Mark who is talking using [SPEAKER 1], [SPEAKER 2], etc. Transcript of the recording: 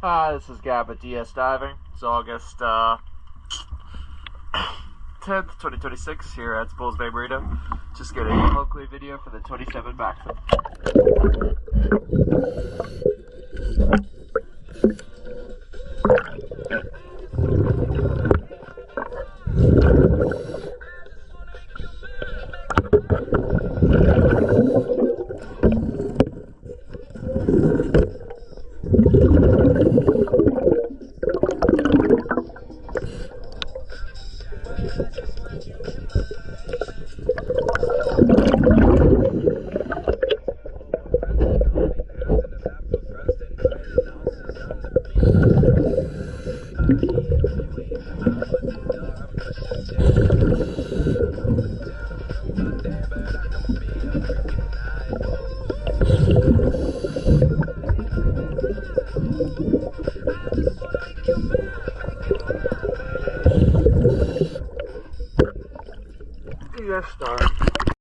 [SPEAKER 1] Hi, this is Gab at DS Diving. It's August 10th, 2026 here at Bulls Bay Burrito. Just getting a locally video for the 27 Maxim. Yes, start.